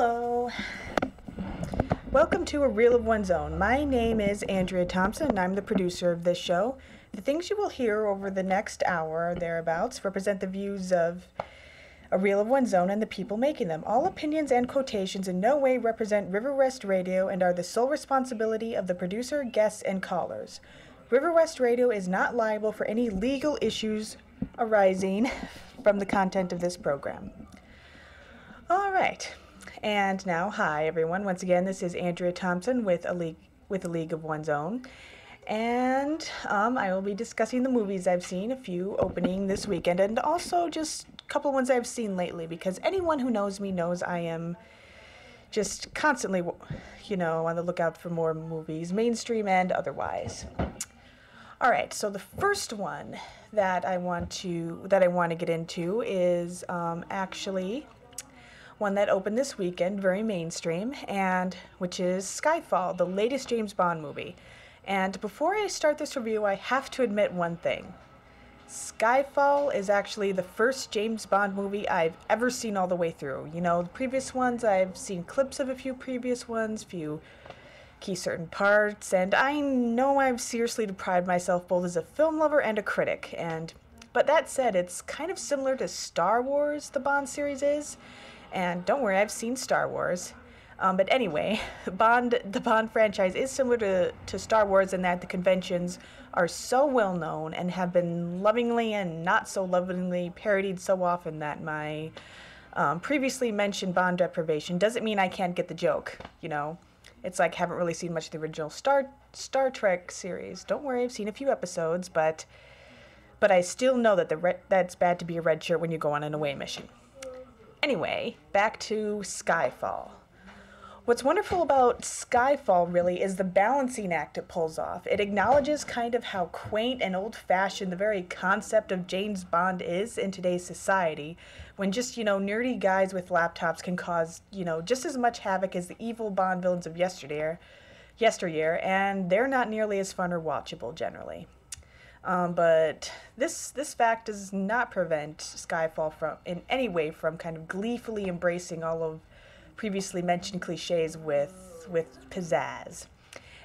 Hello. Welcome to A Reel of One's Own. My name is Andrea Thompson, and I'm the producer of this show. The things you will hear over the next hour or thereabouts represent the views of A Reel of One's Own and the people making them. All opinions and quotations in no way represent River West Radio and are the sole responsibility of the producer, guests, and callers. River West Radio is not liable for any legal issues arising from the content of this program. All right. And now, hi everyone. Once again, this is Andrea Thompson with A League of One's Own. And I will be discussing the movies I've seen, a few opening this weekend, and also just a couple ones I've seen lately, because anyone who knows me knows I am just constantly, on the lookout for more movies, mainstream and otherwise. All right, so the first one that I want to get into is actually one that opened this weekend, very mainstream, and which is Skyfall, the latest James Bond movie. And before I start this review, I have to admit one thing. Skyfall is actually the first James Bond movie I've ever seen all the way through. The previous ones, I've seen clips of a few previous ones, few key certain parts, and I know I've seriously deprived myself both as a film lover and a critic. But that said, it's kind of similar to Star Wars, the Bond series is. And don't worry, I've seen Star Wars. But anyway, the Bond franchise is similar to Star Wars in that the conventions are so well known and have been lovingly and not so lovingly parodied so often that my previously mentioned Bond deprivation doesn't mean I can't get the joke, It's like I haven't really seen much of the original Star Trek series. Don't worry, I've seen a few episodes, but I still know that that's bad to be a red shirt when you go on an away mission. Anyway, back to Skyfall. What's wonderful about Skyfall, really, is the balancing act it pulls off. It acknowledges kind of how quaint and old-fashioned the very concept of James Bond is in today's society, when just, nerdy guys with laptops can cause, just as much havoc as the evil Bond villains of yesteryear, and they're not nearly as fun or watchable, generally. But this fact does not prevent Skyfall in any way from kind of gleefully embracing all of previously mentioned cliches with pizzazz.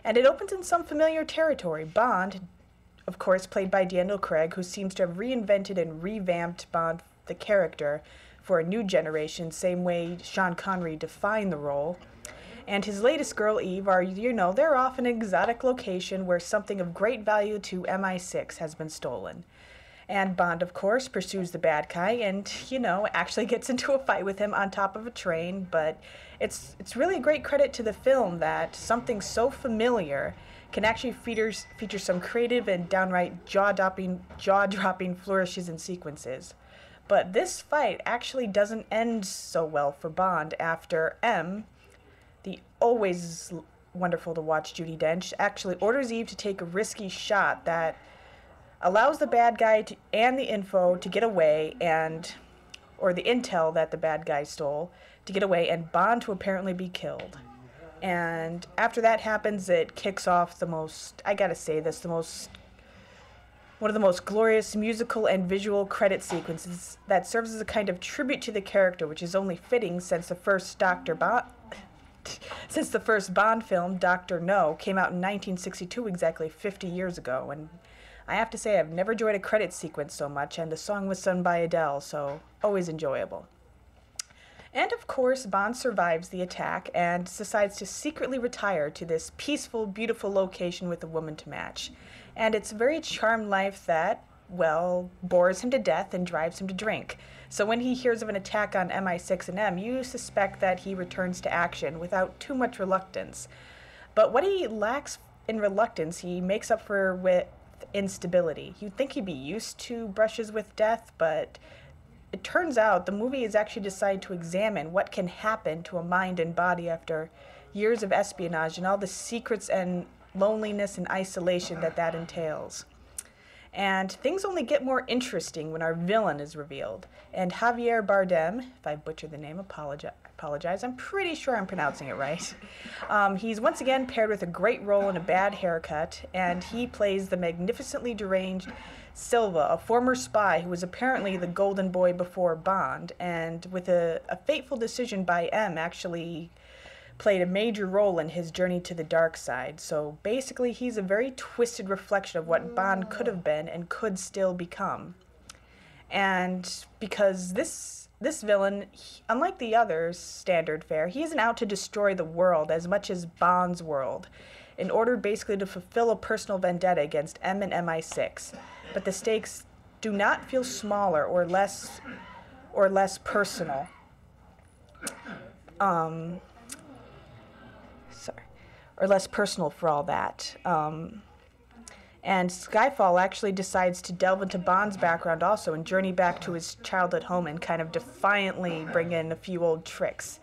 And it opens in some familiar territory. Bond, of course, played by Daniel Craig, who seems to have reinvented and revamped Bond, the character, for a new generation, same way Sean Connery defined the role. And his latest girl, Eve, they're off an exotic location where something of great value to MI6 has been stolen. And Bond, of course, pursues the bad guy and, actually gets into a fight with him on top of a train. But it's really a great credit to the film that something so familiar can actually feature some creative and downright jaw-dropping flourishes and sequences. But this fight actually doesn't end so well for Bond after M, the always wonderful to watch Judi Dench, actually orders Eve to take a risky shot that allows the bad guy and the info to get away, or the intel that the bad guy stole to get away, and Bond to apparently be killed. And after that happens, it kicks off one of the most glorious musical and visual credit sequences that serves as a kind of tribute to the character, which is only fitting since the first Bond film, Dr. No, came out in 1962, exactly 50 years ago. And I have to say, I've never enjoyed a credit sequence so much, and the song was sung by Adele, so always enjoyable. And of course, Bond survives the attack and decides to secretly retire to this peaceful, beautiful location with a woman to match. And it's a very charmed life that, bores him to death and drives him to drink. So when he hears of an attack on MI6 and M, you suspect that he returns to action without too much reluctance. But what he lacks in reluctance, he makes up for with instability. You'd think he'd be used to brushes with death, but it turns out the movie has actually decided to examine what can happen to a mind and body after years of espionage and all the secrets and loneliness and isolation that entails. And things only get more interesting when our villain is revealed. And Javier Bardem, if I butchered the name, apologize apologize. I'm pretty sure I'm pronouncing it right. He's once again paired with a great role and a bad haircut, and he plays the magnificently deranged Silva, a former spy who was apparently the golden boy before Bond, and with a fateful decision by M, actually played a major role in his journey to the dark side. So basically, he's a very twisted reflection of what Bond could have been and could still become. And because this villain, unlike the others, standard fare, he isn't out to destroy the world as much as Bond's world, in order basically to fulfill a personal vendetta against M and MI6. But the stakes do not feel smaller or less personal. Or less personal for all that. And Skyfall actually decides to delve into Bond's background also and journey back to his childhood home and kind of defiantly bring in a few old tricks.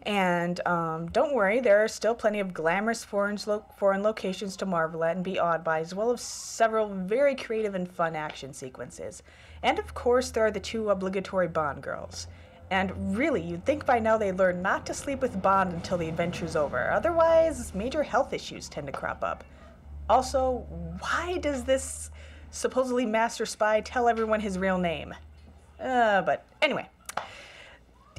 And don't worry, there are still plenty of glamorous foreign locations to marvel at and be awed by, as well as several very creative and fun action sequences. And of course, there are the two obligatory Bond girls. And really, you'd think by now they learn not to sleep with Bond until the adventure's over. Otherwise, major health issues tend to crop up. Also, why does this supposedly master spy tell everyone his real name? But anyway.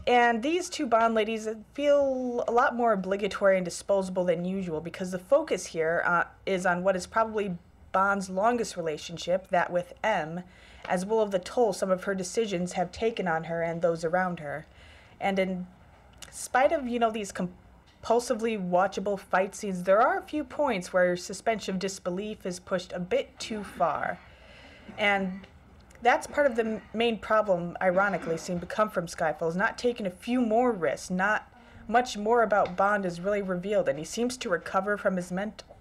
And these two Bond ladies feel a lot more obligatory and disposable than usual because the focus here is on what is probably Bond's longest relationship, that with M, as well as the toll some of her decisions have taken on her and those around her. And in spite of, these compulsively watchable fight scenes, there are a few points where suspension of disbelief is pushed a bit too far. And that's part of the main problem, ironically, seemed to come from Skyfall, is not taking a few more risks. Not much more about Bond is really revealed, and he seems to recover from his mental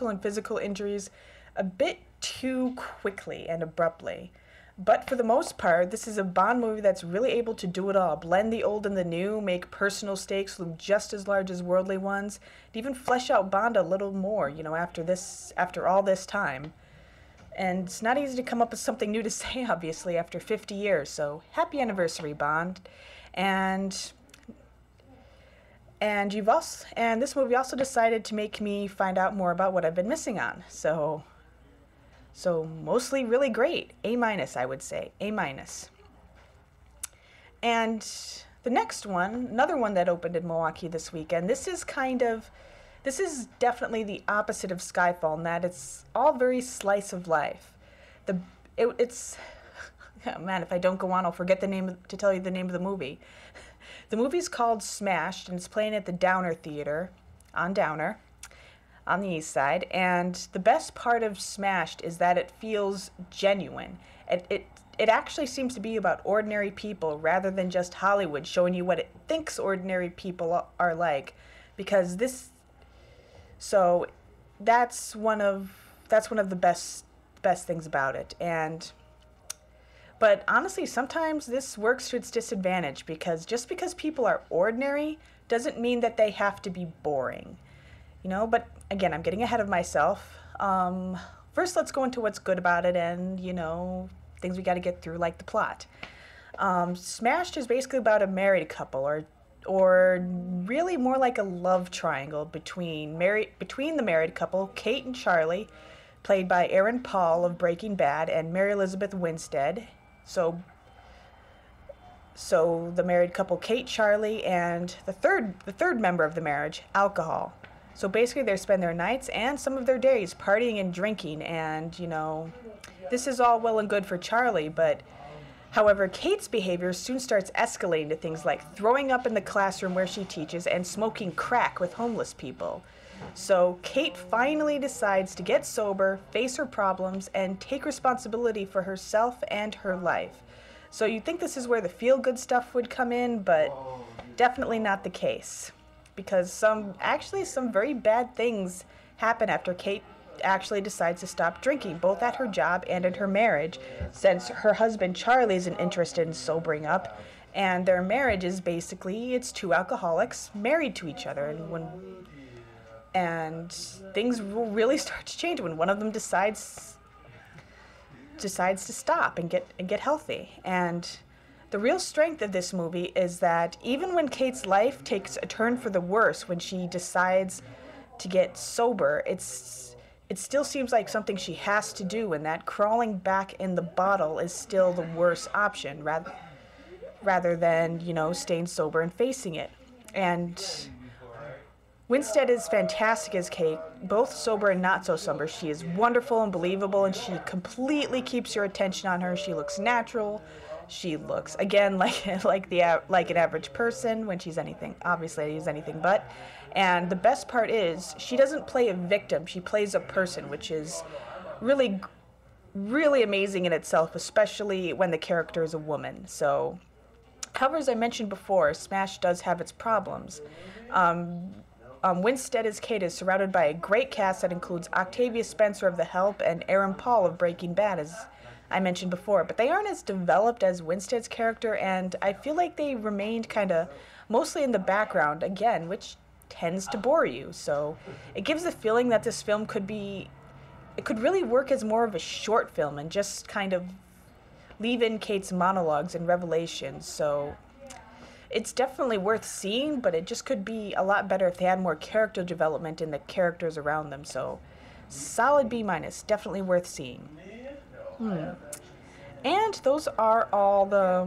and physical injuries a bit too quickly and abruptly. But for the most part, this is a Bond movie that's really able to do it all. Blend the old and the new, make personal stakes look just as large as worldly ones, and even flesh out Bond a little more, after all this time. And it's not easy to come up with something new to say, obviously, after 50 years. So happy anniversary, Bond. And this movie also decided to make me find out more about what I've been missing on. So mostly really great. A-, I would say. A-. And the next one, another one that opened in Milwaukee this weekend, this is definitely the opposite of Skyfall in that it's all very slice of life. It's oh man, if I don't go on, I'll forget to tell you the name of the movie. The movie's called Smashed, and it's playing at the Downer Theater on Downer, on the east side. And the best part of Smashed is that it feels genuine. It actually seems to be about ordinary people rather than just Hollywood showing you what it thinks ordinary people are like, because that's one of the best things about it. But honestly, sometimes this works to its disadvantage, because just because people are ordinary doesn't mean that they have to be boring. But again, I'm getting ahead of myself. First, let's go into what's good about it and, things we got to get through, like the plot. Smashed is basically about a married couple, or really more like a love triangle between the married couple, Kate and Charlie, played by Aaron Paul of Breaking Bad, and Mary Elizabeth Winstead. So the married couple, Kate, Charlie, and the third member of the marriage, alcohol. So basically they spend their nights and some of their days partying and drinking, and, this is all well and good for Charlie, but however, Kate's behavior soon starts escalating to things like throwing up in the classroom where she teaches and smoking crack with homeless people. So Kate finally decides to get sober, face her problems, and take responsibility for herself and her life. So you'd think this is where the feel-good stuff would come in, but definitely not the case. Because some very bad things happen after Kate actually decides to stop drinking, both at her job and in her marriage, since her husband Charlie isn't interested in sobering up, and their marriage is basically, it's two alcoholics married to each other, and things will really start to change when one of them decides to stop and get healthy. And The real strength of this movie is that even when Kate's life takes a turn for the worse when she decides to get sober, it still seems like something she has to do, and that crawling back in the bottle is still the worst option rather than, staying sober and facing it. And Winstead is fantastic as Kate, both sober and not so sober. She is wonderful and believable, and she completely keeps your attention on her. She looks natural. She looks, again, like an average person when she's anything. Obviously, she's anything but. And the best part is she doesn't play a victim. She plays a person, which is really, really amazing in itself, especially when the character is a woman. So, however, as I mentioned before, SMASH does have its problems. Winstead as Kate is surrounded by a great cast that includes Octavia Spencer of The Help and Aaron Paul of Breaking Bad, as I mentioned before. But they aren't as developed as Winstead's character, and I feel like they remained kind of mostly in the background, again, which tends to bore you. So it gives the feeling that this film could really work as more of a short film and just kind of leave in Kate's monologues and revelations. So it's definitely worth seeing, but it just could be a lot better if they had more character development in the characters around them. So solid B-, definitely worth seeing. And those are all the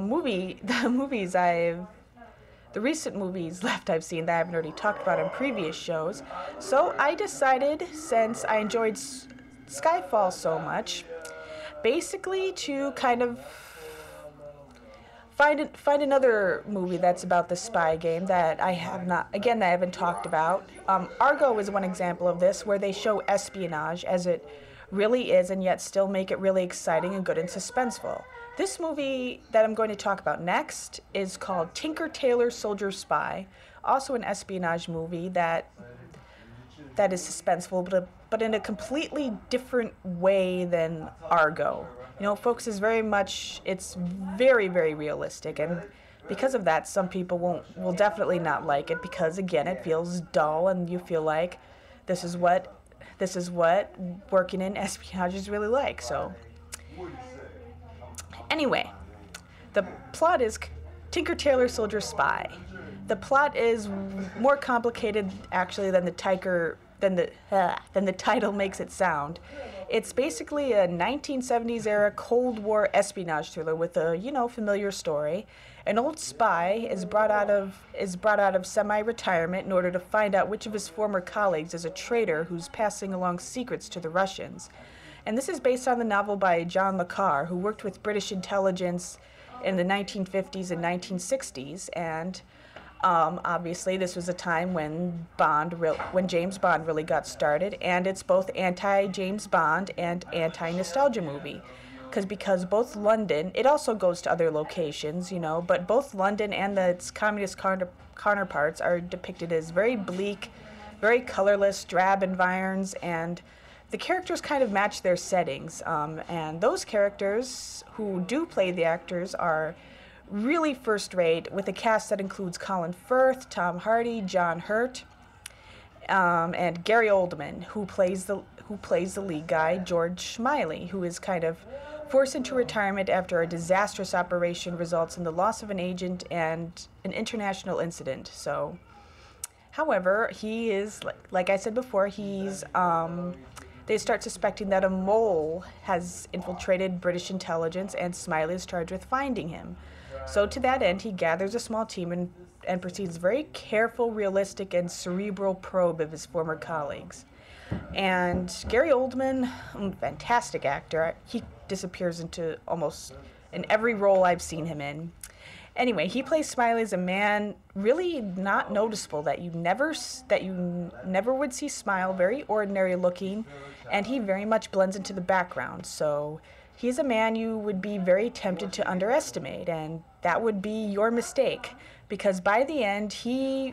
recent movies left I've seen that I haven't already talked about in previous shows. So I decided, since I enjoyed Skyfall so much, basically to kind of find another movie that's about the spy game that I haven't talked about. Argo is one example of this, where they show espionage as it really is, and yet still make it really exciting and good and suspenseful. This movie that I'm going to talk about next is called Tinker Tailor Soldier Spy, also an espionage movie that is suspenseful, but in a completely different way than Argo. Focuses very much, it's very, very realistic, and because of that, some people will definitely not like it, because again, it feels dull, and you feel like this is what working in espionage is really like. So anyway, the plot is Tinker Tailor Soldier Spy. The plot is more complicated actually than the title makes it sound. It's basically a 1970s era Cold War espionage thriller with a, familiar story. An old spy is brought out of semi-retirement in order to find out which of his former colleagues is a traitor who's passing along secrets to the Russians. And this is based on the novel by John Le Carre, who worked with British intelligence in the 1950s and 1960s, and obviously, this was a time when James Bond really got started, and it's both anti-James Bond and anti-nostalgia movie, because both London, it also goes to other locations, but both London and its communist counterparts are depicted as very bleak, very colorless, drab environs, and the characters kind of match their settings, and those characters who do play the actors are really first-rate, with a cast that includes Colin Firth, Tom Hardy, John Hurt, and Gary Oldman, who plays the lead guy, George Smiley, who is kind of forced into retirement after a disastrous operation results in the loss of an agent and an international incident. So, however, he is, like I said before, they start suspecting that a mole has infiltrated British intelligence, and Smiley is charged with finding him. So to that end, he gathers a small team and proceeds very careful, realistic, and cerebral probe of his former colleagues. And Gary Oldman, fantastic actor. He disappears into almost in every role I've seen him in. Anyway, he plays Smiley as a man really not noticeable, that you never would see smile, very ordinary looking, and he very much blends into the background. So he's a man you would be very tempted to underestimate, and that would be your mistake, because by the end, he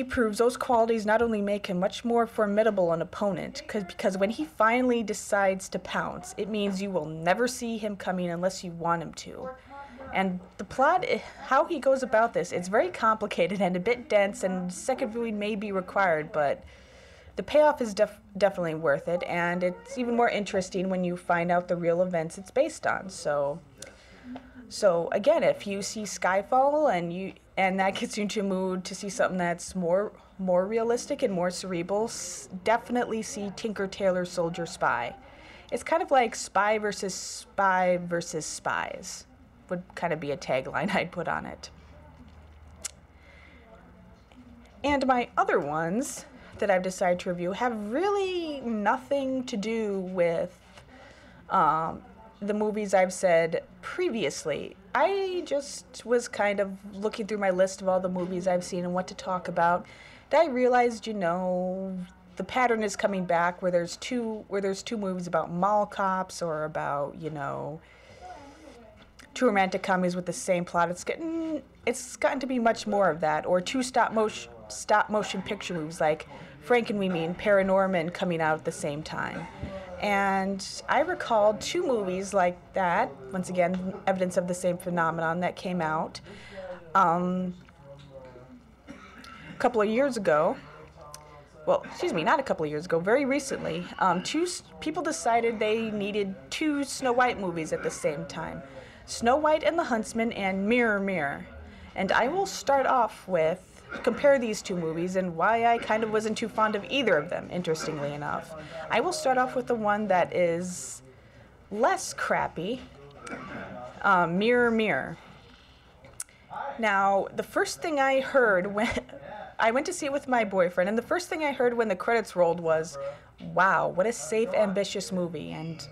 proves those qualities not only make him much more formidable an opponent, because when he finally decides to pounce, it means you will never see him coming unless you want him to. And the plot, how he goes about this, it's very complicated and a bit dense, and second viewing may be required, but The payoff is definitely worth it, and it's even more interesting when you find out the real events it's based on. So again, if you see Skyfall and that gets you into a mood to see something that's more realistic and more cerebral, definitely see Tinker Tailor Soldier Spy. It's kind of like spy versus spies would kind of be a tagline I'd put on it. And my other ones that I've decided to review have really nothing to do with the movies I've said previously. I just was kind of looking through my list of all the movies I've seen and what to talk about. And I realized, the pattern is coming back where there's two movies about mall cops or about, two romantic comedies with the same plot. It's gotten to be much more of that, or two stop motion picture movies like Frank and We Mean Paranorman coming out at the same time. And I recalled two movies like that, once again, evidence of the same phenomenon that came out a couple of years ago. Well, not a couple of years ago, very recently. People decided they needed two Snow White movies at the same time. Snow White and the Huntsman and Mirror, Mirror. And I will start off with compare these two movies and why I kind of wasn't too fond of either of them, interestingly enough. I will start off with the one that is less crappy, Mirror, Mirror. Now, the first thing I heard when I went to see it with my boyfriend, and the first thing I heard when the credits rolled was, wow, what a safe, ambitious movie. And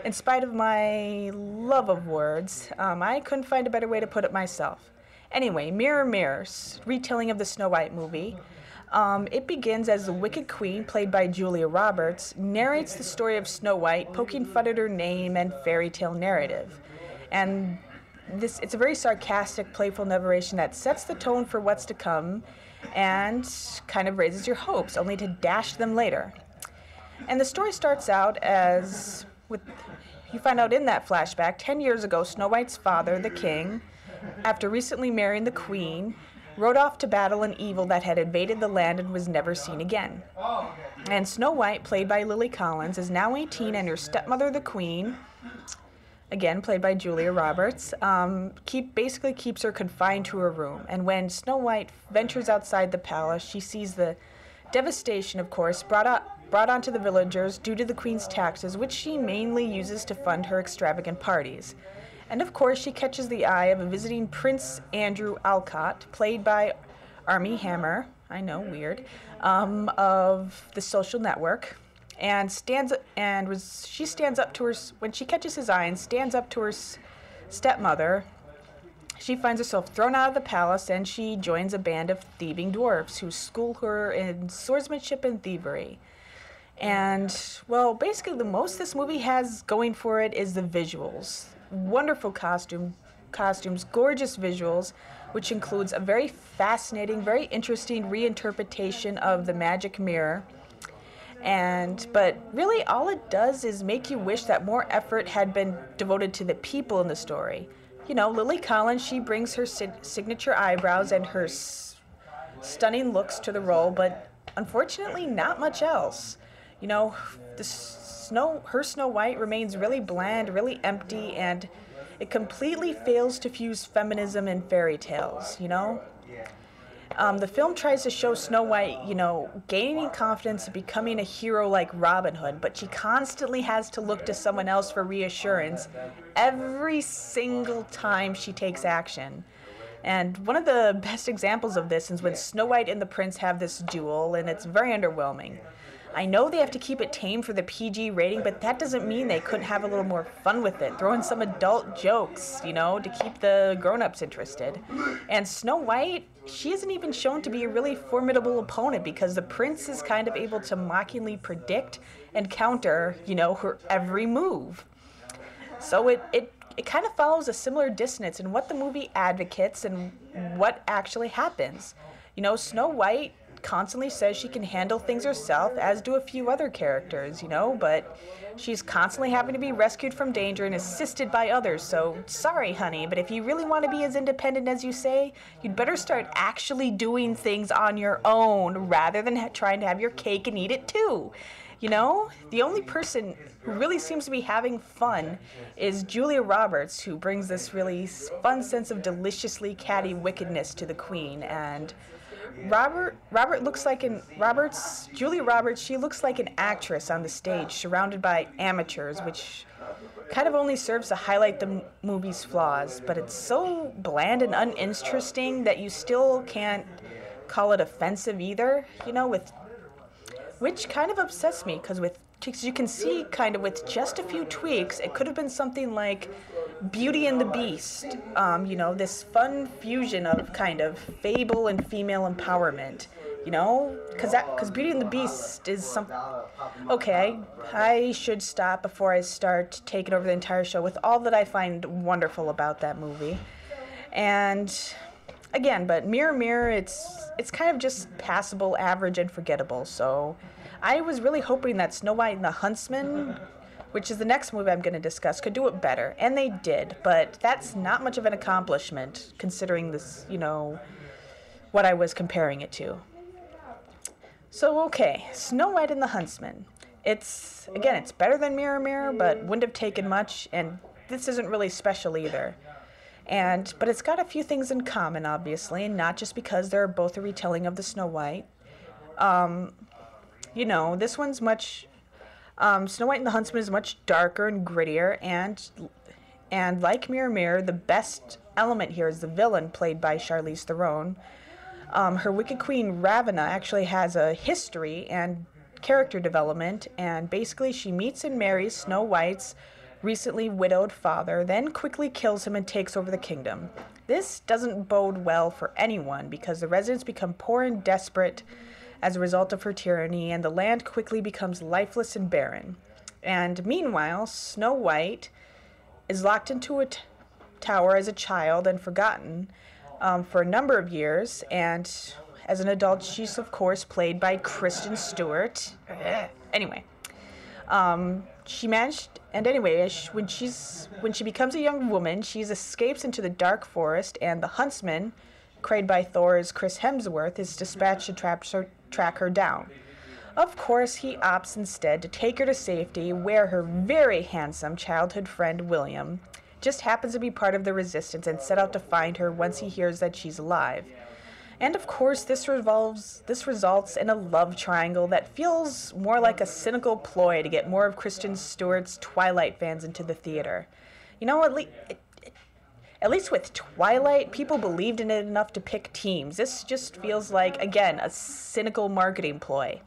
in spite of my love of words, I couldn't find a better way to put it myself. Anyway, Mirror, Mirror's retelling of the Snow White movie. It begins as the Wicked Queen, played by Julia Roberts, narrates the story of Snow White, poking fun at her name and fairy tale narrative. And it's a very sarcastic, playful narration that sets the tone for what's to come and kind of raises your hopes, only to dash them later. And the story starts out you find out in that flashback, 10 years ago, Snow White's father, the king, after recently marrying the queen, rode off to battle an evil that had invaded the land and was never seen again. And Snow White, played by Lily Collins, is now 18, and her stepmother, the queen, again played by Julia Roberts, basically keeps her confined to her room. And when Snow White ventures outside the palace, she sees the devastation, of course, brought onto the villagers due to the queen's taxes, which she mainly uses to fund her extravagant parties. And of course, she catches the eye of a visiting Prince Andrew Alcott, played by Armie Hammer, I know, weird, of The Social Network, and she stands up to her, when she catches his eye and stands up to her stepmother, she finds herself thrown out of the palace, and she joins a band of thieving dwarves who school her in swordsmanship and thievery. And, well, basically the most this movie has going for it is the visuals. Wonderful costumes, gorgeous visuals, which includes a very fascinating, very interesting reinterpretation of the magic mirror. But really all it does is make you wish that more effort had been devoted to the people in the story. Lily Collins, she brings her signature eyebrows and her stunning looks to the role, but unfortunately not much else. Her Snow White remains really bland, really empty, and it completely fails to fuse feminism and fairy tales, The film tries to show Snow White, gaining confidence and becoming a hero like Robin Hood, but she constantly has to look to someone else for reassurance every single time she takes action. And one of the best examples of this is when Snow White and the Prince have this duel, and it's very underwhelming. I know they have to keep it tame for the PG rating, but that doesn't mean they couldn't have a little more fun with it. Throw in some adult jokes, to keep the grown-ups interested. And Snow White, she isn't even shown to be a really formidable opponent because the prince is kind of able to mockingly predict and counter, her every move. So it kind of follows a similar dissonance in what the movie advocates and what actually happens. Snow White constantly says she can handle things herself, as do a few other characters, but she's constantly having to be rescued from danger and assisted by others. So, sorry, honey, but if you really want to be as independent as you say, you'd better start actually doing things on your own rather than trying to have your cake and eat it too. The only person who really seems to be having fun is Julia Roberts, who brings this really fun sense of deliciously catty wickedness to the Queen. And Julia Roberts, she looks like an actress on the stage surrounded by amateurs, which kind of only serves to highlight the movie's flaws. But it's so bland and uninteresting that you still can't call it offensive either, which kind of upsets me, because you can see kind of with just a few tweaks, it could have been something like Beauty and the Beast, this fun fusion of kind of fable and female empowerment, because Beauty and the Beast is something. Okay, I should stop before I start taking over the entire show with all that I find wonderful about that movie. And again, but Mirror Mirror, it's kind of just passable, average, and forgettable. So I was really hoping that Snow White and the Huntsman, which is the next movie I'm going to discuss, could do it better. And they did, but that's not much of an accomplishment considering this, what I was comparing it to. So, okay, Snow White and the Huntsman. It's better than Mirror Mirror, but wouldn't have taken much, and this isn't really special either. But it's got a few things in common, obviously, and not just because they're both a retelling of the Snow White. This one's much. Snow White and the Huntsman is much darker and grittier, and like Mirror Mirror, the best element here is the villain, played by Charlize Theron. Her Wicked Queen Ravenna actually has a history and character development, and basically she meets and marries Snow White's recently widowed father, then quickly kills him and takes over the kingdom. This doesn't bode well for anyone because the residents become poor and desperate as a result of her tyranny, and the land quickly becomes lifeless and barren. And meanwhile, Snow White is locked into a tower as a child and forgotten for a number of years, and as an adult, she's of course played by Kristen Stewart. Anyway. When she becomes a young woman, she escapes into the dark forest, and the huntsman, played by Thor's Chris Hemsworth, is dispatched to track her down. Of course, he opts instead to take her to safety, where her very handsome childhood friend William just happens to be part of the resistance and set out to find her once he hears that she's alive. And of course, this results in a love triangle that feels more like a cynical ploy to get more of Kristen Stewart's Twilight fans into the theater. At least with Twilight, people believed in it enough to pick teams. This just feels like, again, a cynical marketing ploy.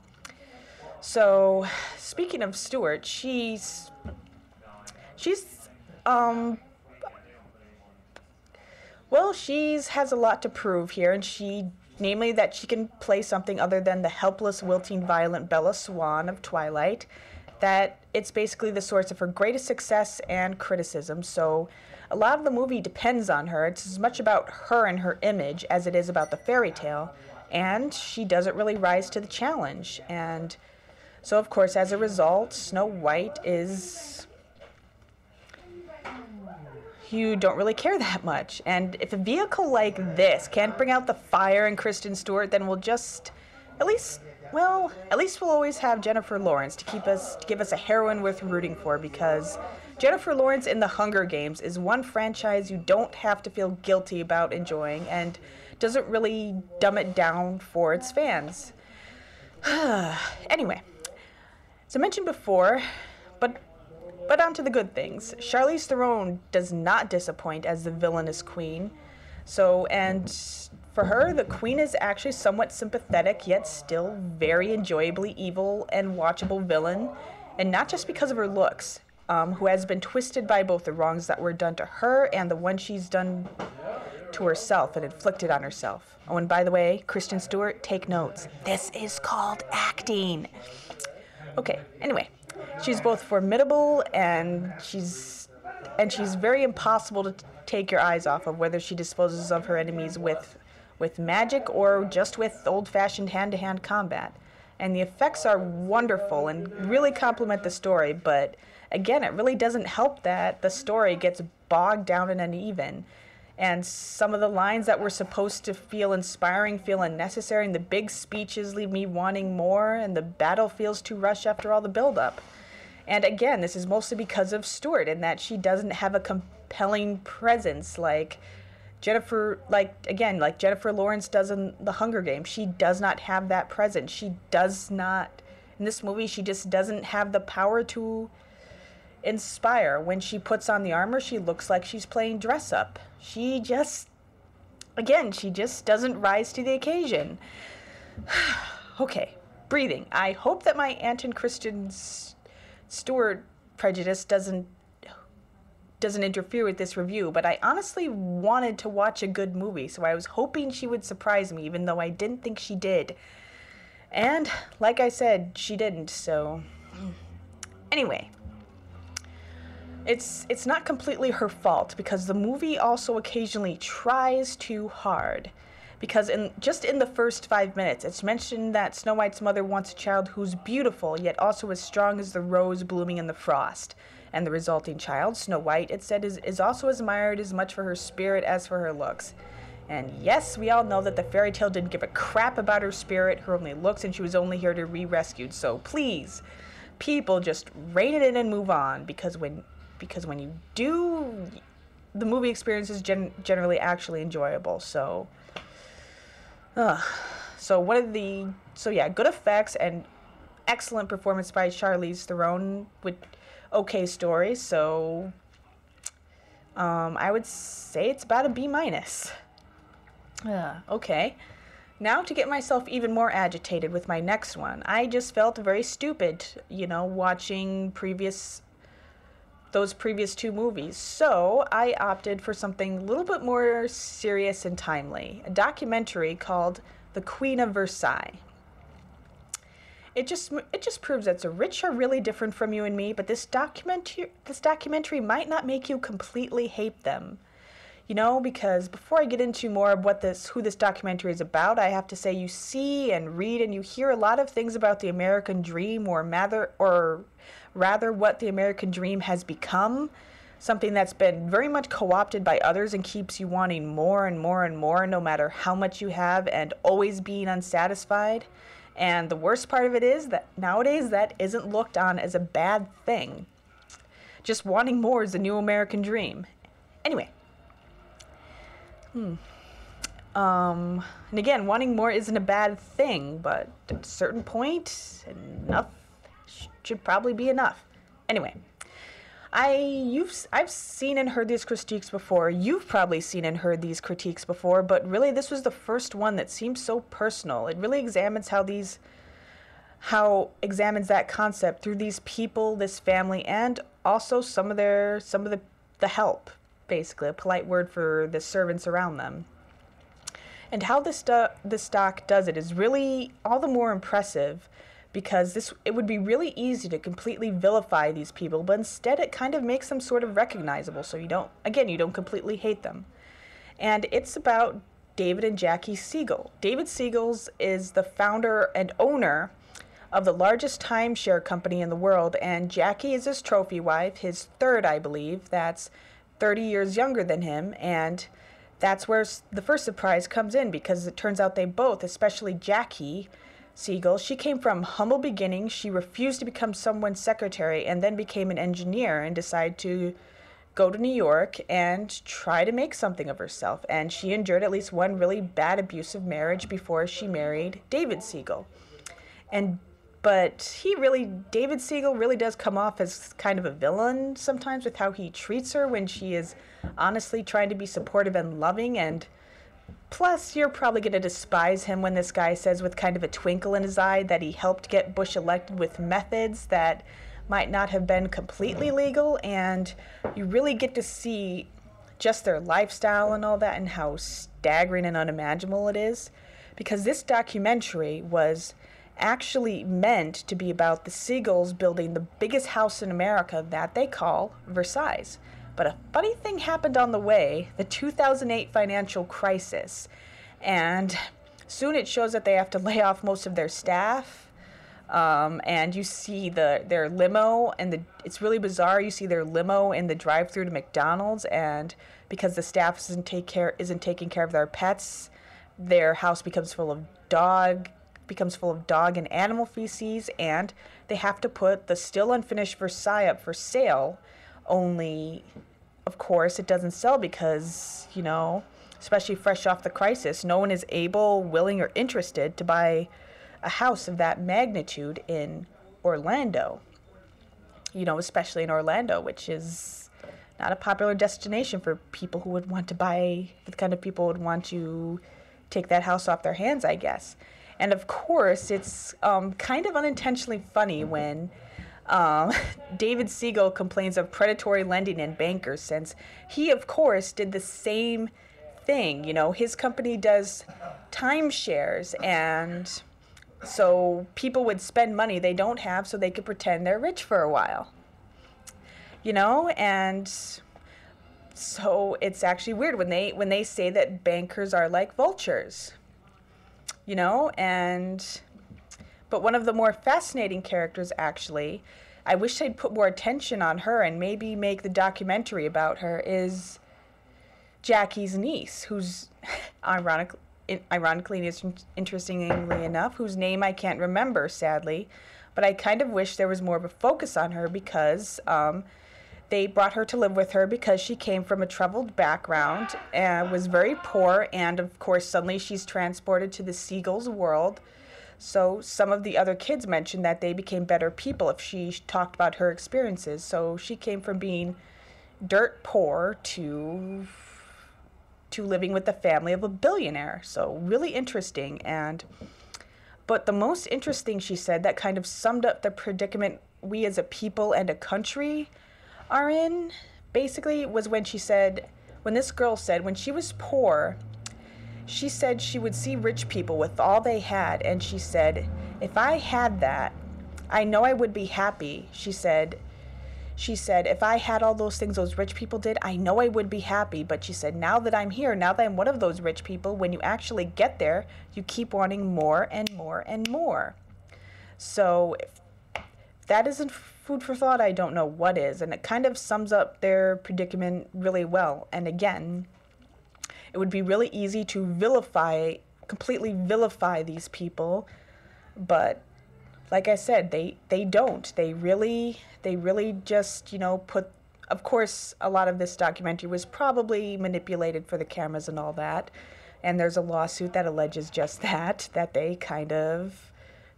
So, speaking of Stewart, she has a lot to prove here, and namely that she can play something other than the helpless, wilting, violent Bella Swan of Twilight, that it's basically the source of her greatest success and criticism. So a lot of the movie depends on her. It's as much about her and her image as it is about the fairy tale, and she doesn't really rise to the challenge. And so, of course, as a result, Snow White you don't really care that much. And if a vehicle like this can't bring out the fire in Kristen Stewart, then at least we'll always have Jennifer Lawrence to give us a heroine worth rooting for, because Jennifer Lawrence in The Hunger Games is one franchise you don't have to feel guilty about enjoying, and doesn't really dumb it down for its fans. Anyway, as I mentioned before, but on to the good things. Charlize Theron does not disappoint as the villainous queen. And for her, the queen is actually somewhat sympathetic, yet still very enjoyably evil and watchable villain. And not just because of her looks, who has been twisted by both the wrongs that were done to her and the one she's done to herself and inflicted on herself. Oh, and by the way, Kristen Stewart, take notes. This is called acting. Okay, anyway. She's both formidable and she's very impossible to take your eyes off of, whether she disposes of her enemies with with magic or just with old-fashioned hand-to-hand combat. And the effects are wonderful and really complement the story, but again, it really doesn't help that the story gets bogged down and uneven. And some of the lines that were supposed to feel inspiring feel unnecessary, and the big speeches leave me wanting more, and the battle feels too rushed after all the build-up. And again, this is mostly because of Stewart, in that she doesn't have a compelling presence like Jennifer Lawrence does in The Hunger Games. She does not have that presence. She does not, in this movie, she just doesn't have the power to inspire. When she puts on the armor, she looks like she's playing dress up. She just doesn't rise to the occasion. Okay, breathing. I hope that my Anton Christian Stewart prejudice doesn't interfere with this review, but I honestly wanted to watch a good movie, so I was hoping she would surprise me, even though I didn't think she did. And, like I said, she didn't, so... Anyway. It's not completely her fault, because the movie also occasionally tries too hard. Because just in the first 5 minutes, it's mentioned that Snow White's mother wants a child who's beautiful, yet also as strong as the rose blooming in the frost. And the resulting child, Snow White, it said, is also admired as much for her spirit as for her looks. And yes, we all know that the fairy tale didn't give a crap about her spirit, her only looks, and she was only here to be rescued. So please, people, just rein it in and move on, because when you do, the movie experience is generally actually enjoyable. So good effects and excellent performance by Charlize Theron with okay story. So I would say it's about a B-. Okay. Now to get myself even more agitated with my next one. I just felt very stupid, watching those previous two movies. So I opted for something a little bit more serious and timely. A documentary called The Queen of Versailles. It just proves that the rich are really different from you and me, but this documentary might not make you completely hate them. Because before I get into more of who this documentary is about, I have to say you see and read and you hear a lot of things about the American dream, or rather what the American dream has become, something that's been very much co-opted by others and keeps you wanting more and more and more, no matter how much you have, and always being unsatisfied. And the worst part of it is that nowadays that isn't looked on as a bad thing. Just wanting more is the new American dream. Anyway. And again, wanting more isn't a bad thing, but at a certain point, enough should probably be enough. Anyway, I've seen and heard these critiques before. You've probably seen and heard these critiques before, but really this was the first one that seems so personal. It really examines examines that concept through these people, this family, and also some of the help, basically a polite word for the servants around them. And how this doc does it is really all the more impressive, because it would be really easy to completely vilify these people, but instead it kind of makes them sort of recognizable, so you don't completely hate them. And it's about David and Jackie Siegel. David Siegel is the founder and owner of the largest timeshare company in the world, and Jackie is his trophy wife, his third, I believe, that's 30 years younger than him, and that's where the first surprise comes in, because it turns out they both, especially Jackie Siegel, she came from humble beginnings. She refused to become someone's secretary and then became an engineer and decided to go to New York and try to make something of herself. And she endured at least one really bad abusive marriage before she married David Siegel. But David Siegel really does come off as kind of a villain sometimes with how he treats her when she is honestly trying to be supportive and loving. And plus, you're probably going to despise him when this guy says with kind of a twinkle in his eye that he helped get Bush elected with methods that might not have been completely legal. And you really get to see just their lifestyle and all that, and how staggering and unimaginable it is. Because this documentary was actually meant to be about the Siegels building the biggest house in America that they call Versailles. But a funny thing happened on the way, the 2008 financial crisis. And soon it shows that they have to lay off most of their staff. And you see their limo, and it's really bizarre. You see their limo in the drive-thru to McDonald's, and because the staff isn't taking care of their pets, their house becomes full of dog and animal feces, and they have to put the still unfinished Versailles up for sale. Only, of course, it doesn't sell because, especially fresh off the crisis, no one is able, willing, or interested to buy a house of that magnitude in Orlando. Especially in Orlando, which is not a popular destination for people who would want to buy, the kind of people who would want to take that house off their hands, I guess. And of course, it's kind of unintentionally funny when David Siegel complains of predatory lending in bankers, since he, of course, did the same thing. His company does timeshares, and so people would spend money they don't have so they could pretend they're rich for a while. And so it's actually weird when they say that bankers are like vultures. But one of the more fascinating characters, actually, I wish they'd put more attention on her and maybe make the documentary about her, is Jackie's niece, who's ironically and interestingly enough, whose name I can't remember, sadly. But I kind of wish there was more of a focus on her because they brought her to live with her because she came from a troubled background and was very poor. And, of course, suddenly she's transported to the Siegel's world. So some of the other kids mentioned that they became better people if she talked about her experiences. So she came from being dirt poor to living with the family of a billionaire. So really interesting. But the most interesting, she said, that kind of summed up the predicament we as a people and a country are in, basically, was when this girl said when she was poor, she said she would see rich people with all they had, and she said, if I had that, I know I would be happy. She said, if I had all those things those rich people did, I know I would be happy. But she said, now that I'm here, now that I'm one of those rich people, when you actually get there, you keep wanting more and more and more. So if that isn't food for thought, I don't know what is. And it kind of sums up their predicament really well. And again, it would be really easy to completely vilify these people. But like I said, they don't. They really just, put, of course, a lot of this documentary was probably manipulated for the cameras and all that. And there's a lawsuit that alleges just that they kind of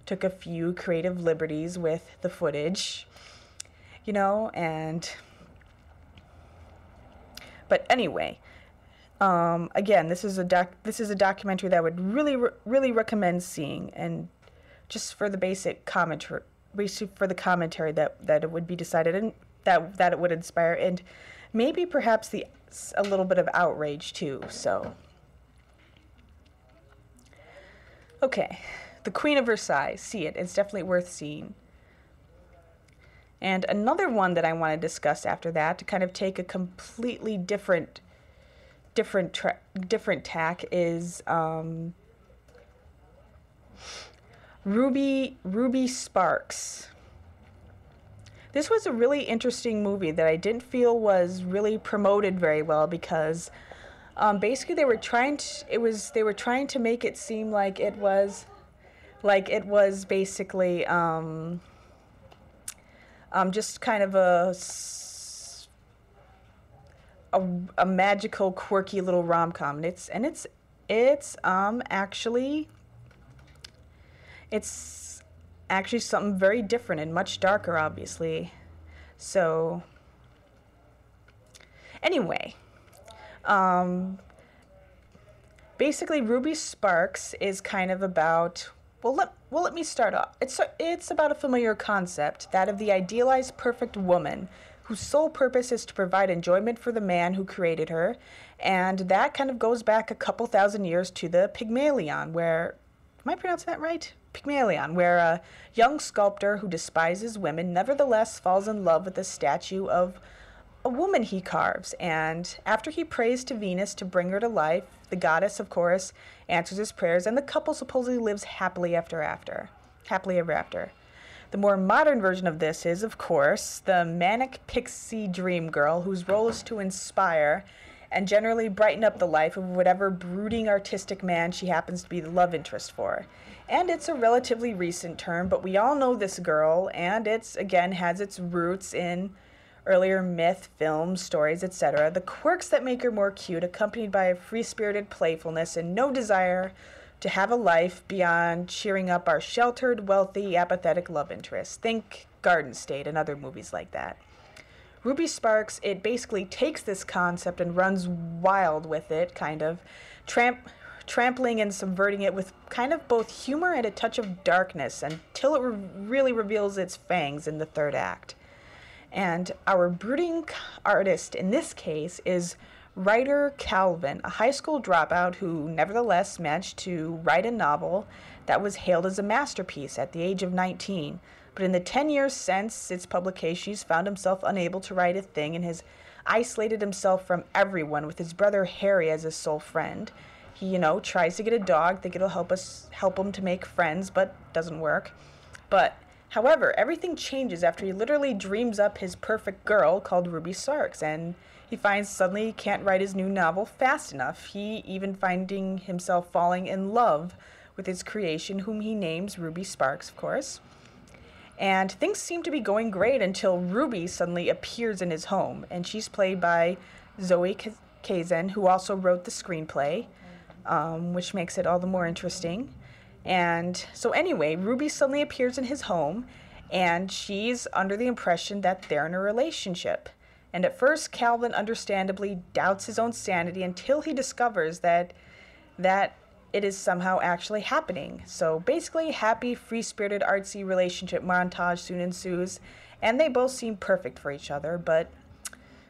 took a few creative liberties with the footage, but anyway, again, this is a documentary that I would really recommend seeing, and just for the basic commentary, that it would be decided and that it would inspire, and maybe perhaps a little bit of outrage too. So, okay, The Queen of Versailles. See it. It's definitely worth seeing. And another one that I want to discuss after that, to kind of take a completely different tack, is Ruby Sparks. This was a really interesting movie that I didn't feel was really promoted very well because basically they were trying to make it seem like it was basically just kind of a magical, quirky little rom-com, and it's actually something very different and much darker, obviously. So anyway, basically Ruby Sparks is kind of about, let me start off. It's about a familiar concept, that of the idealized perfect woman whose sole purpose is to provide enjoyment for the man who created her, and that kind of goes back a couple thousand years to the Pygmalion, where, am I pronouncing that right? Pygmalion, where a young sculptor who despises women nevertheless falls in love with the statue of a woman he carves, and after he prays to Venus to bring her to life, The goddess, of course, answers his prayers, and the couple supposedly lives happily ever after. The more modern version of this is, of course, the manic pixie dream girl whose role is to inspire and generally brighten up the life of whatever brooding artistic man she happens to be the love interest for. And it's a relatively recent term, but we all know this girl, and it's, again, has its roots in earlier myth, films, stories, etc. The quirks that make her more cute, accompanied by a free-spirited playfulness and no desire to have a life beyond cheering up our sheltered, wealthy, apathetic love interests. Think Garden State and other movies like that. Ruby Sparks, it basically takes this concept and runs wild with it, kind of, trampling and subverting it with kind of both humor and a touch of darkness until it really reveals its fangs in the third act. And our brooding artist in this case is writer Calvin, a high school dropout who nevertheless managed to write a novel that was hailed as a masterpiece at the age of 19. But in the 10 years since its publication, he's found himself unable to write a thing and has isolated himself from everyone with his brother Harry as his sole friend. He, tries to get a dog, think it'll help him to make friends, but doesn't work. However, everything changes after he literally dreams up his perfect girl called Ruby Sparks, and he finds suddenly he can't write his new novel fast enough. He even finding himself falling in love with his creation, whom he names Ruby Sparks, of course. And things seem to be going great until Ruby suddenly appears in his home, and she's played by Zoe Kazan, who also wrote the screenplay, which makes it all the more interesting. And so anyway, Ruby suddenly appears in his home, and she's under the impression that they're in a relationship. And at first, Calvin understandably doubts his own sanity until he discovers that it is somehow actually happening. So basically, happy, free-spirited, artsy relationship montage soon ensues, and they both seem perfect for each other, but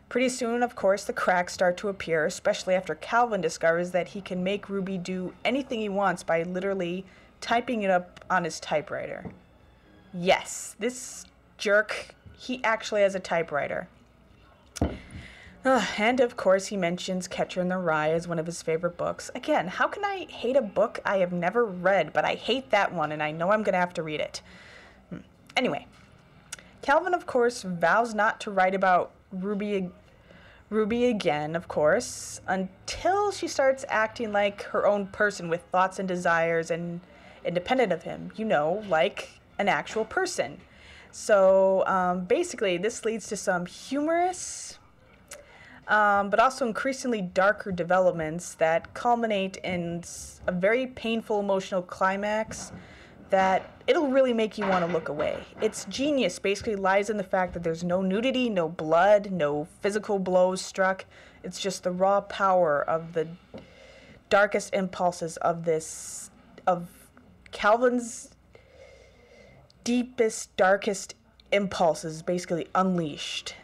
pretty soon, of course, the cracks start to appear, especially after Calvin discovers that he can make Ruby do anything he wants by literally typing it up on his typewriter. Yes, this jerk, he actually has a typewriter. And of course, he mentions Catcher in the Rye as one of his favorite books. Again, how can I hate a book I have never read, but I hate that one, and I know I'm going to have to read it. Anyway, Calvin, of course, vows not to write about Ruby again, of course, until she starts acting like her own person with thoughts and desires and independent of him, like an actual person. So basically, this leads to some humorous, but also increasingly darker developments that culminate in a very painful emotional climax that it'll really make you want to look away. Its genius basically lies in the fact that there's no nudity, no blood, no physical blows struck. It's just the raw power of the darkest impulses of Calvin's deepest, darkest impulses basically unleashed.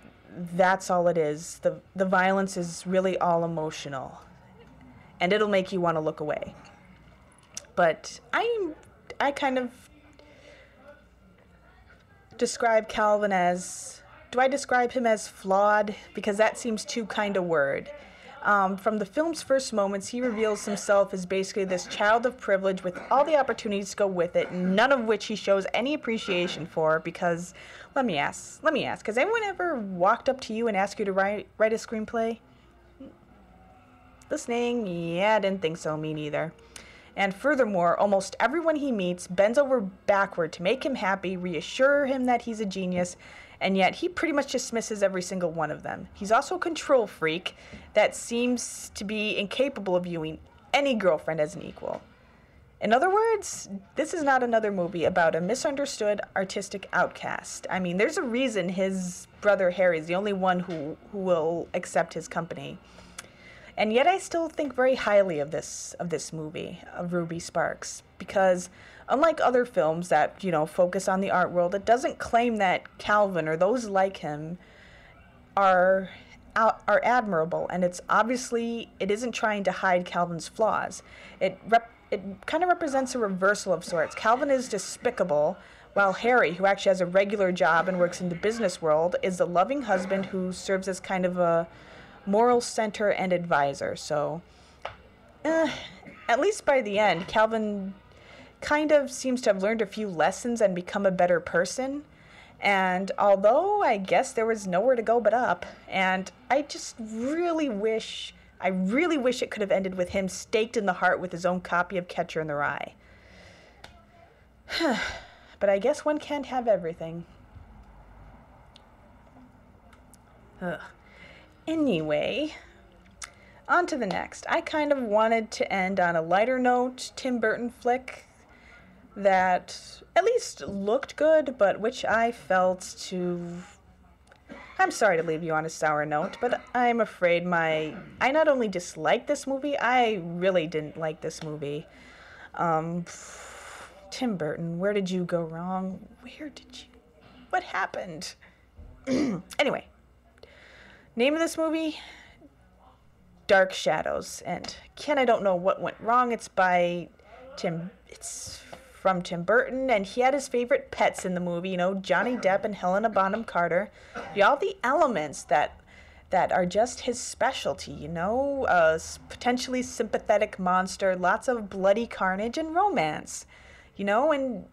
That's all it is. The violence is really all emotional, and it'll make you want to look away. But I kind of describe Calvin as, do I describe him as flawed? Because that seems too kind a word. From the film's first moments, he reveals himself as basically this child of privilege with all the opportunities to go with it, none of which he shows any appreciation for, because, let me ask, has anyone ever walked up to you and asked you to write a screenplay? Listening? Yeah, I didn't think so, me neither. And furthermore, almost everyone he meets bends over backward to make him happy, reassure him that he's a genius, and yet he pretty much dismisses every single one of them. He's also a control freak that seems to be incapable of viewing any girlfriend as an equal. In other words, this is not another movie about a misunderstood artistic outcast. I mean, there's a reason his brother Harry is the only one who will accept his company. And yet I still think very highly of this movie, of Ruby Sparks, because unlike other films that, focus on the art world, it doesn't claim that Calvin or those like him are admirable, and it isn't trying to hide Calvin's flaws. It kind of represents a reversal of sorts. Calvin is despicable, while Harry, who actually has a regular job and works in the business world, is the loving husband who serves as kind of a moral center and advisor. So at least by the end, Calvin kind of seems to have learned a few lessons and become a better person. And although I guess there was nowhere to go but up, and I really wish it could have ended with him staked in the heart with his own copy of Catcher in the Rye. But I guess one can't have everything. Ugh. Anyway, on to the next. I kind of wanted to end on a lighter note. Tim Burton flick that at least looked good, but which I felt to... I'm sorry to leave you on a sour note, but I'm afraid I not only disliked this movie, I really didn't like this movie. Tim Burton, where did you go wrong? What happened? Anyway, name of this movie, Dark Shadows. And again, I don't know what went wrong. It's from Tim Burton, and he had his favorite pets in the movie, Johnny Depp and Helena Bonham Carter. All the elements that are just his specialty, a potentially sympathetic monster, lots of bloody carnage and romance, and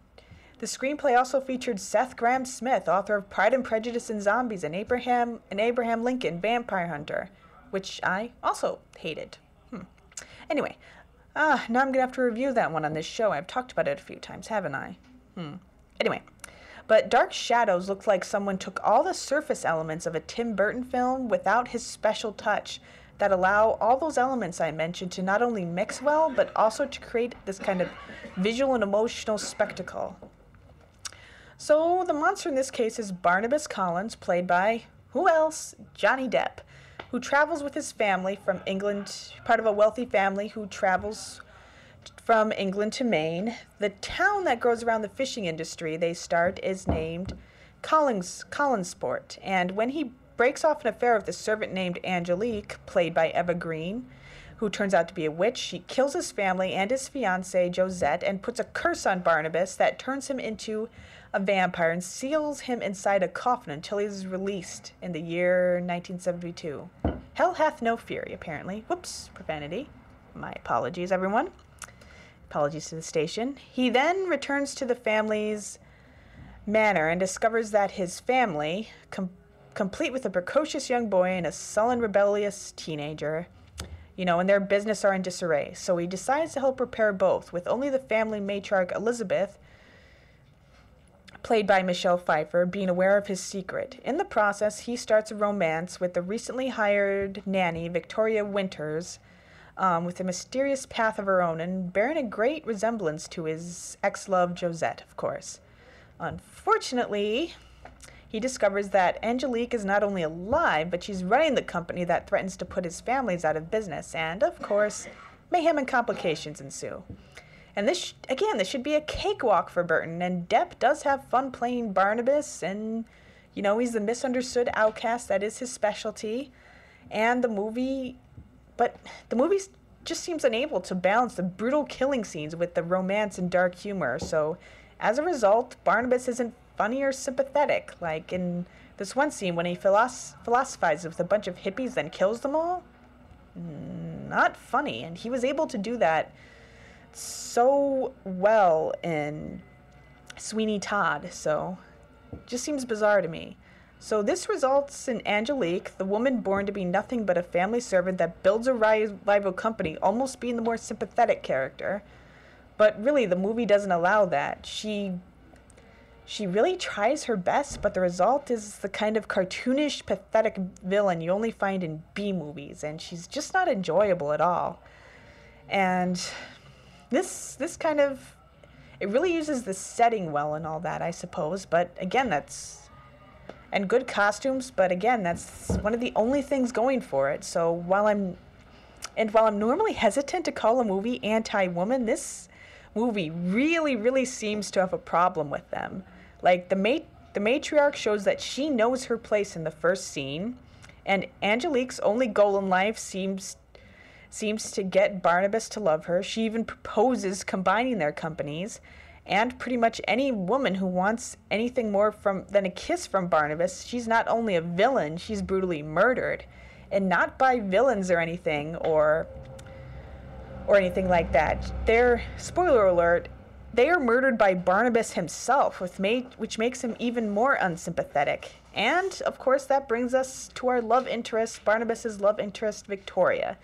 the screenplay also featured Seth Grahame-Smith, author of Pride and Prejudice and Zombies, and Abraham Lincoln, Vampire Hunter, which I also hated. Anyway, now I'm going to have to review that one on this show. I've talked about it a few times, haven't I? Anyway, but Dark Shadows looked like someone took all the surface elements of a Tim Burton film without his special touch that allow all those elements I mentioned to not only mix well, but also to create this kind of visual and emotional spectacle. So the monster in this case is Barnabas Collins, played by, who else? Johnny Depp, who travels with his family from England, part of a wealthy family who travels from England to Maine. The town that grows around the fishing industry they start is named Collinsport, and when he breaks off an affair with a servant named Angelique, played by Eva Green, who turns out to be a witch, she kills his family and his fiancée, Josette, and puts a curse on Barnabas that turns him into a vampire and seals him inside a coffin until he is released in the year 1972. Hell hath no fury, apparently. Whoops, profanity. My apologies, everyone. Apologies to the station. He then returns to the family's manor and discovers that his family, complete with a precocious young boy and a sullen, rebellious teenager, and their business are in disarray. So he decides to help repair both, with only the family matriarch Elizabeth, played by Michelle Pfeiffer, being aware of his secret. In the process, he starts a romance with the recently hired nanny, Victoria Winters, with a mysterious path of her own, and bearing a great resemblance to his ex-love, Josette, of course. Unfortunately, he discovers that Angelique is not only alive, but she's running the company that threatens to put his families out of business, and, of course, mayhem and complications ensue. And this should be a cakewalk for Burton, and Depp does have fun playing Barnabas, and, he's the misunderstood outcast that is his specialty, and the movie just seems unable to balance the brutal killing scenes with the romance and dark humor, so as a result, Barnabas isn't funny or sympathetic, like in this one scene when he philosophizes with a bunch of hippies then kills them all. Not funny, and he was able to do that so well in Sweeney Todd, so just seems bizarre to me. So this results in Angelique, the woman born to be nothing but a family servant that builds a rival company, almost being the more sympathetic character. But really, the movie doesn't allow that. She really tries her best, but the result is the kind of cartoonish, pathetic villain you only find in B movies, and she's just not enjoyable at all. And this kind of, it really uses the setting well and all that, I suppose, but again, and good costumes, but again, that's one of the only things going for it. So while I'm normally hesitant to call a movie anti-woman, this movie really, really seems to have a problem with them. Like, the matriarch shows that she knows her place in the first scene, and Angelique's only goal in life seems to get Barnabas to love her. She even proposes combining their companies, and pretty much any woman who wants anything more than a kiss from Barnabas, she's not only a villain, she's brutally murdered. And not by villains or anything, or or anything like that. They're, spoiler alert, they are murdered by Barnabas himself, which makes him even more unsympathetic. And, of course, that brings us to our love interest, Barnabas's love interest, Victoria.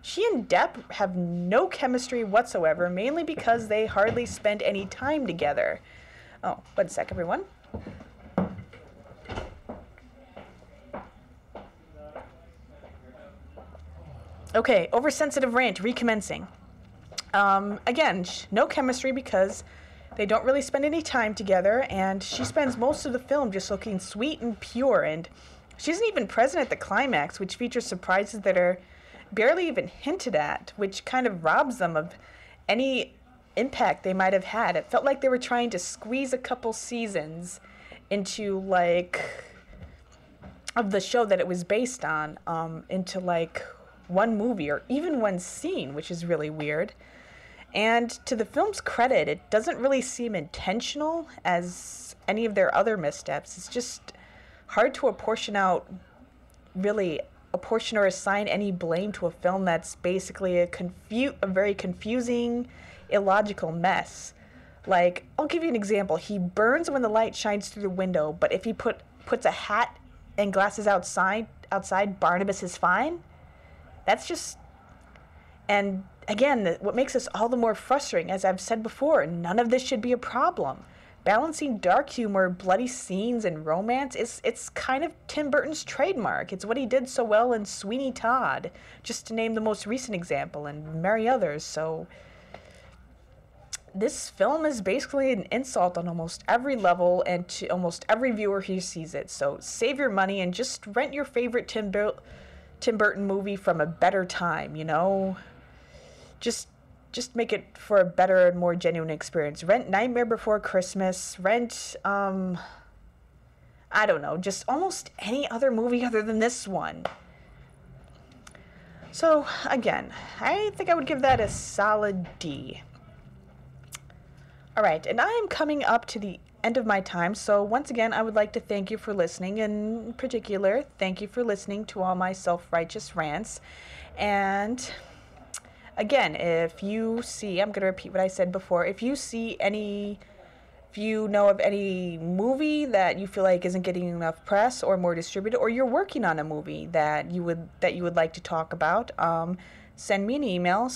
She and Depp have no chemistry whatsoever, mainly because they hardly spend any time together. Oh, one sec, everyone. Okay, oversensitive rant recommencing. Again, no chemistry because they don't really spend any time together, and she spends most of the film just looking sweet and pure, and she isn't even present at the climax, which features surprises that are barely even hinted at, which kind of robs them of any impact they might have had. It felt like they were trying to squeeze a couple seasons into, like, of the show that it was based on, into, like, one movie or even one scene, which is really weird. And to the film's credit, it doesn't really seem intentional as any of their other missteps. It's just hard to apportion or assign any blame to a film that's basically a very confusing, illogical mess. Like, I'll give you an example. He burns when the light shines through the window, but if he puts a hat and glasses outside, Barnabas is fine. That's just... And again, what makes this all the more frustrating, as I've said before, none of this should be a problem. Balancing dark humor, bloody scenes, and romance, it's kind of Tim Burton's trademark. It's what he did so well in Sweeney Todd, just to name the most recent example, and many others. So this film is basically an insult on almost every level and to almost every viewer who sees it. So save your money and just rent your favorite Tim Burton movie from a better time, you know? Just make it for a better and more genuine experience. Rent Nightmare Before Christmas. Rent, I don't know, just almost any other movie other than this one. So, again, I think I would give that a solid D. Alright, and I am coming up to the end of my time, so once again, I would like to thank you for listening. In particular, thank you for listening to all my self-righteous rants. And... again, if you see, I'm going to repeat what I said before, if you know of any movie that you feel like isn't getting enough press or more distributed, or you're working on a movie that you would like to talk about, send me an email,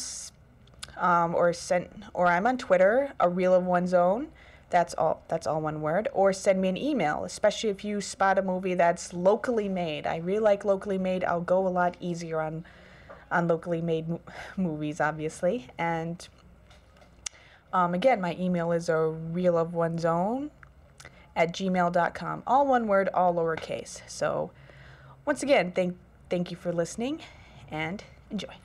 or I'm on Twitter, A Reel of One's Own, that's all one word, or send me an email, especially if you spot a movie that's locally made. I really like locally made. I'll go a lot easier on locally made movies, obviously. And again, my email is areelofonesown@gmail.com. All one word, all lowercase. So once again, thank you for listening, and enjoy.